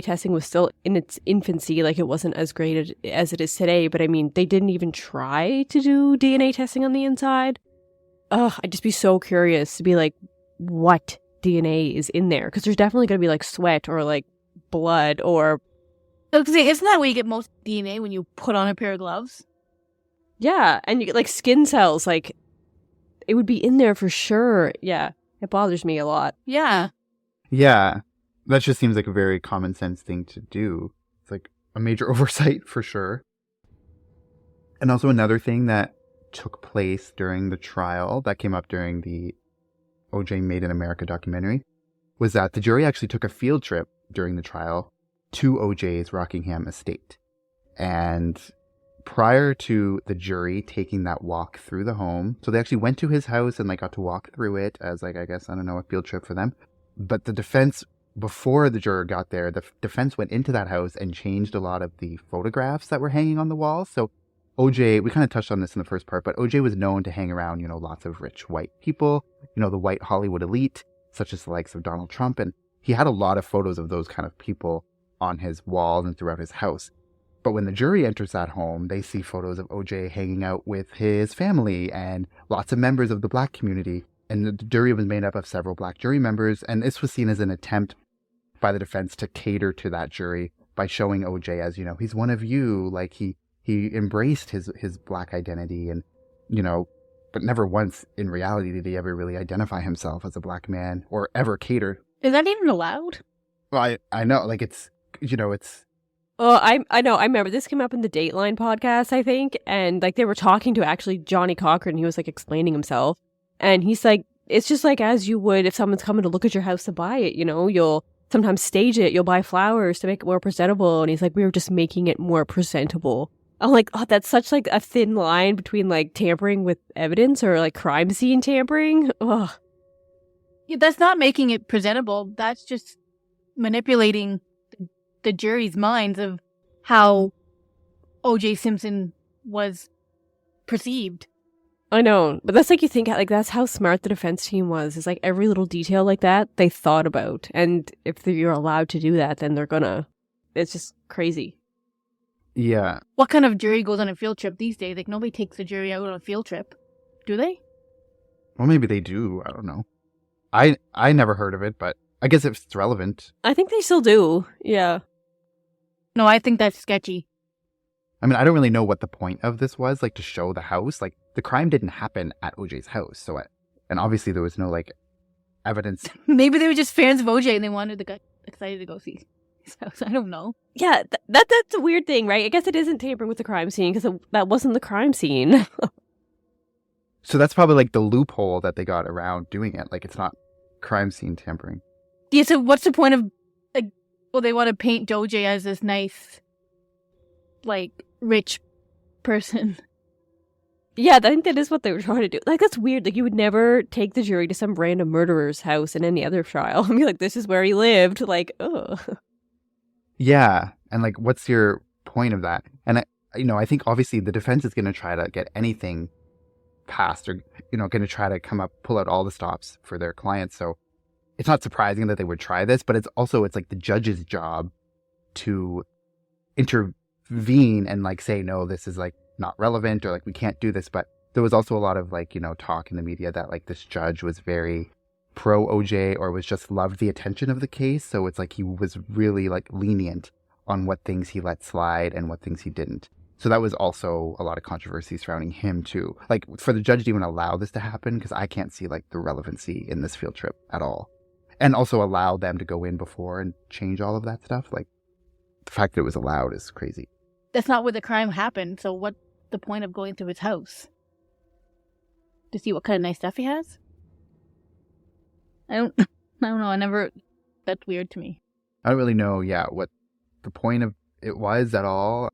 testing was still in its infancy. Like, it wasn't as great as it is today. But, I mean, they didn't even try to do DNA testing on the inside. Ugh, I'd just be so curious to be like, what DNA is in there? Because there's definitely going to be, like, sweat or, like, blood or... Isn't that where you get most DNA when you put on a pair of gloves? Yeah, and you get, like, skin cells. Like, it would be in there for sure. Yeah, it bothers me a lot. Yeah. Yeah, that just seems like a very common sense thing to do. It's like a major oversight for sure. And also another thing that took place during the trial that came up during the OJ Made in America documentary was that the jury actually took a field trip during the trial to OJ's Rockingham estate. And prior to the jury taking that walk through the home, so they actually went to his house and like got to walk through it as like, I guess, I don't know, a field trip for them. But the defense, before the juror got there, the defense went into that house and changed a lot of the photographs that were hanging on the walls. So OJ, we kind of touched on this in the first part, but OJ was known to hang around, lots of rich white people, the white Hollywood elite, such as the likes of Donald Trump. And he had a lot of photos of those kind of people on his walls and throughout his house. But when the jury enters that home, they see photos of OJ hanging out with his family and lots of members of the black community. And the jury was made up of several black jury members. And this was seen as an attempt by the defense to cater to that jury by showing OJ as, he's one of you. Like he embraced his black identity and, but never once in reality did he ever really identify himself as a black man or ever cater. Is that even allowed? Well, I know, like it's, it's. Oh, I know. I remember this came up in the Dateline podcast, I think, and like they were talking to actually Johnny Cochran. He was like explaining himself, and he's like, it's just like as you would if someone's coming to look at your house to buy it. You'll sometimes stage it. You'll buy flowers to make it more presentable. And he's like, we were just making it more presentable. I'm like, oh, that's such like a thin line between like tampering with evidence or like crime scene tampering. Ugh. Yeah, that's not making it presentable. That's just manipulating the jury's minds of how O.J. Simpson was perceived. I know, but that's like you think like that's how smart the defense team was. Is like every little detail like that they thought about, and if you're allowed to do that, then they're gonna. It's just crazy. Yeah. What kind of jury goes on a field trip these days? Like nobody takes the jury out on a field trip, do they? Well, maybe they do. I don't know. I never heard of it, but I guess if it's relevant. I think they still do. Yeah. No, I think that's sketchy. I mean, I don't really know what the point of this was, like to show the house. Like the crime didn't happen at OJ's house, and obviously there was no like evidence. Maybe they were just fans of OJ and they wanted to get excited to go see his house. I don't know. Yeah, that's a weird thing, right? I guess it isn't tampering with the crime scene because that wasn't the crime scene. So that's probably like the loophole that they got around doing it. Like it's not crime scene tampering. Yeah, so what's the point of, like, well, they want to paint OJ as this nice, like, rich person. Yeah, I think that is what they were trying to do. Like, that's weird. Like, you would never take the jury to some random murderer's house in any other trial and be like, this is where he lived. Like, ugh. Yeah. And like, what's your point of that? And, I think obviously the defense is going to try to get anything passed or, going to try to pull out all the stops for their clients. So it's not surprising that they would try this, but it's like the judge's job to intervene and like say, no, this is like not relevant or like we can't do this. But there was also a lot of like, talk in the media that like this judge was very pro OJ or was just loved the attention of the case. So it's like he was really like lenient on what things he let slide and what things he didn't. So that was also a lot of controversy surrounding him too. Like for the judge to even allow this to happen, because I can't see like the relevancy in this field trip at all. And also allow them to go in before and change all of that stuff. Like the fact that it was allowed is crazy. That's not where the crime happened. So what's the point of going to his house? To see what kind of nice stuff he has? I don't know. That's weird to me. I don't really know, what the point of it was at all.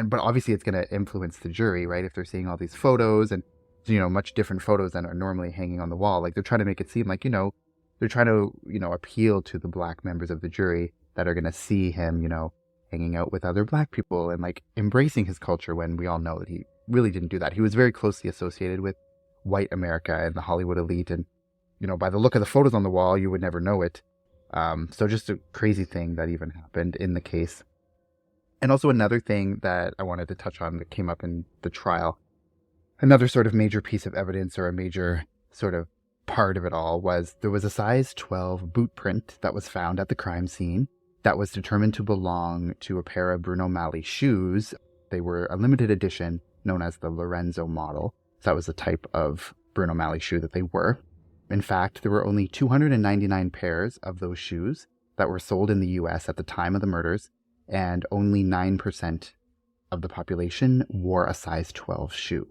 But obviously it's going to influence the jury, right? If they're seeing all these photos and, much different photos than are normally hanging on the wall. Like they're trying to make it seem like, they're trying to, appeal to the black members of the jury that are going to see him, hanging out with other black people and like embracing his culture when we all know that he really didn't do that. He was very closely associated with white America and the Hollywood elite. And, by the look of the photos on the wall, you would never know it. So just a crazy thing that even happened in the case. And also another thing that I wanted to touch on that came up in the trial, another sort of major piece of evidence or a major sort of part of it all was there was a size 12 boot print that was found at the crime scene that was determined to belong to a pair of Bruno Malley shoes. They were a limited edition known as the Lorenzo model. So that was the type of Bruno Malley shoe that they were. In fact, there were only 299 pairs of those shoes that were sold in the U.S. at the time of the murders, and only 9% of the population wore a size 12 shoe.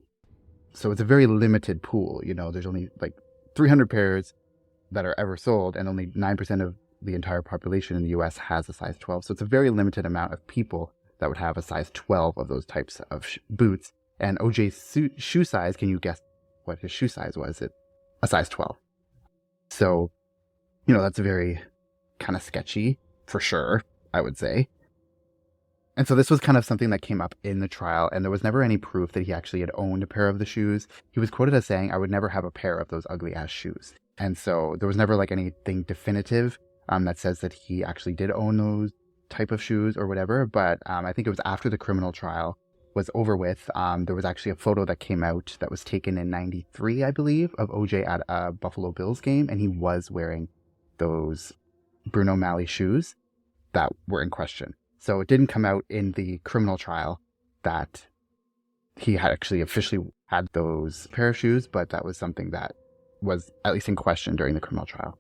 So it's a very limited pool. There's only like 300 pairs that are ever sold, and only 9% of the entire population in the US has a size 12. So it's a very limited amount of people that would have a size 12 of those types of boots. And OJ's shoe size, can you guess what his shoe size was? A size 12. So, that's very kind of sketchy for sure, I would say. And so this was kind of something that came up in the trial, and there was never any proof that he actually had owned a pair of the shoes. He was quoted as saying, "I would never have a pair of those ugly ass shoes." And so there was never like anything definitive that says that he actually did own those type of shoes or whatever. But I think it was after the criminal trial was over with. There was actually a photo that came out that was taken in 93, I believe, of OJ at a Buffalo Bills game. And he was wearing those Bruno Malley shoes that were in question. So it didn't come out in the criminal trial that he had actually officially had those pair of shoes, but that was something that was at least in question during the criminal trial.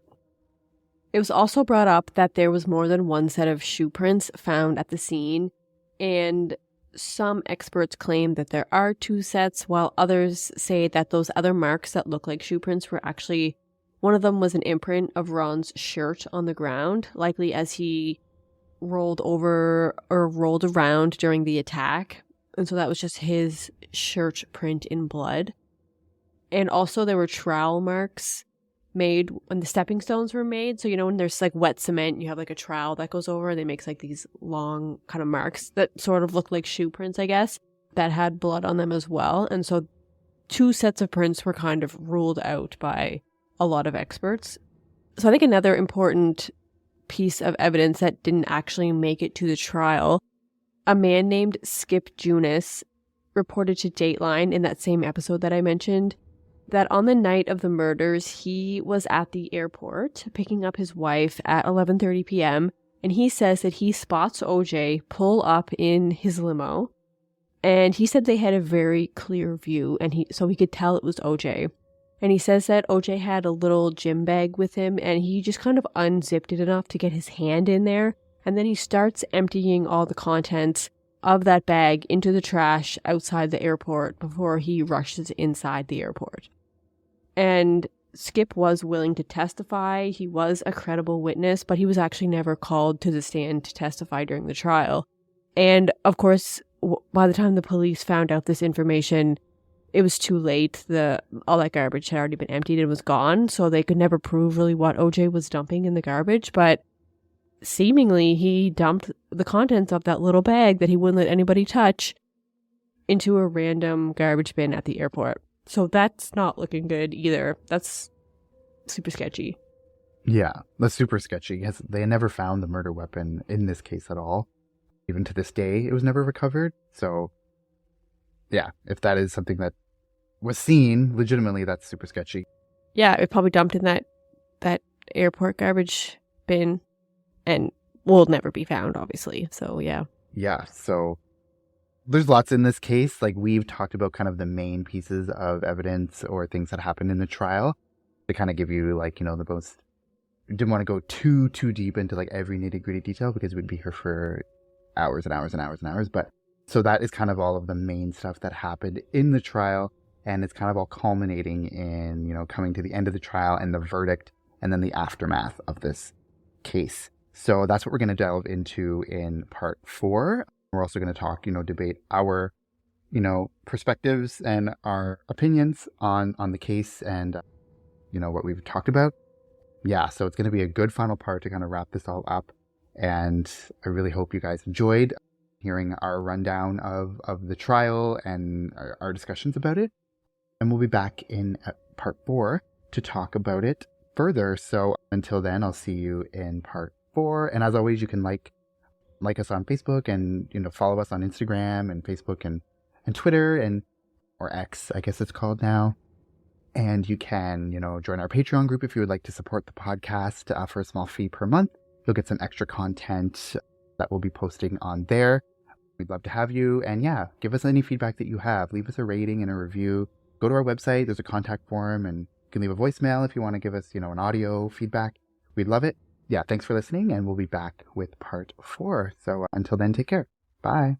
It was also brought up that there was more than one set of shoe prints found at the scene, and some experts claim that there are two sets, while others say that those other marks that look like shoe prints were actually, one of them was an imprint of Ron's shirt on the ground, likely as he rolled over or rolled around during the attack. And so that was just his shirt print in blood. And also there were trowel marks made when the stepping stones were made. So, when there's like wet cement, you have like a trowel that goes over and it makes like these long kind of marks that sort of look like shoe prints, I guess, that had blood on them as well. And so two sets of prints were kind of ruled out by a lot of experts. So I think another important piece of evidence that didn't actually make it to the trial, a man named Skip Junis reported to Dateline in that same episode that I mentioned that on the night of the murders, he was at the airport picking up his wife at 11:30 p.m. and he says that he spots OJ pull up in his limo, and he said they had a very clear view, and so he could tell it was OJ. And he says that OJ had a little gym bag with him, and he just kind of unzipped it enough to get his hand in there. And then he starts emptying all the contents of that bag into the trash outside the airport before he rushes inside the airport. And Skip was willing to testify. He was a credible witness, but he was actually never called to the stand to testify during the trial. And of course, by the time the police found out this information, it was too late. All that garbage had already been emptied and was gone, so they could never prove really what OJ was dumping in the garbage. But seemingly, he dumped the contents of that little bag that he wouldn't let anybody touch into a random garbage bin at the airport. So that's not looking good either. That's super sketchy. Yeah, that's super sketchy. They never found the murder weapon in this case at all. Even to this day, it was never recovered. So, yeah, if that is something that was seen legitimately, that's super sketchy. Yeah, it probably dumped in that airport garbage bin and will never be found, obviously. So, yeah. Yeah, so there's lots in this case. Like, we've talked about kind of the main pieces of evidence or things that happened in the trial to kind of give you, like, the most... Didn't want to go too deep into, like, every nitty-gritty detail because we'd be here for hours and hours and hours and hours. But so that is kind of all of the main stuff that happened in the trial. And it's kind of all culminating in, coming to the end of the trial and the verdict and then the aftermath of this case. So that's what we're going to delve into in part 4. We're also going to talk, debate our, perspectives and our opinions on the case and, what we've talked about. Yeah, so it's going to be a good final part to kind of wrap this all up. And I really hope you guys enjoyed hearing our rundown of the trial and our discussions about it. And we'll be back in part 4 to talk about it further. So until then, I'll see you in part 4. And as always, you can like us on Facebook and, follow us on Instagram and Facebook and Twitter or X, I guess it's called now. And you can, join our Patreon group if you would like to support the podcast for a small fee per month. You'll get some extra content that we'll be posting on there. We'd love to have you. And yeah, give us any feedback that you have. Leave us a rating and a review. Go to our website. There's a contact form and you can leave a voicemail if you want to give us, an audio feedback. We'd love it. Yeah, thanks for listening. And we'll be back with part 4. So until then, take care. Bye.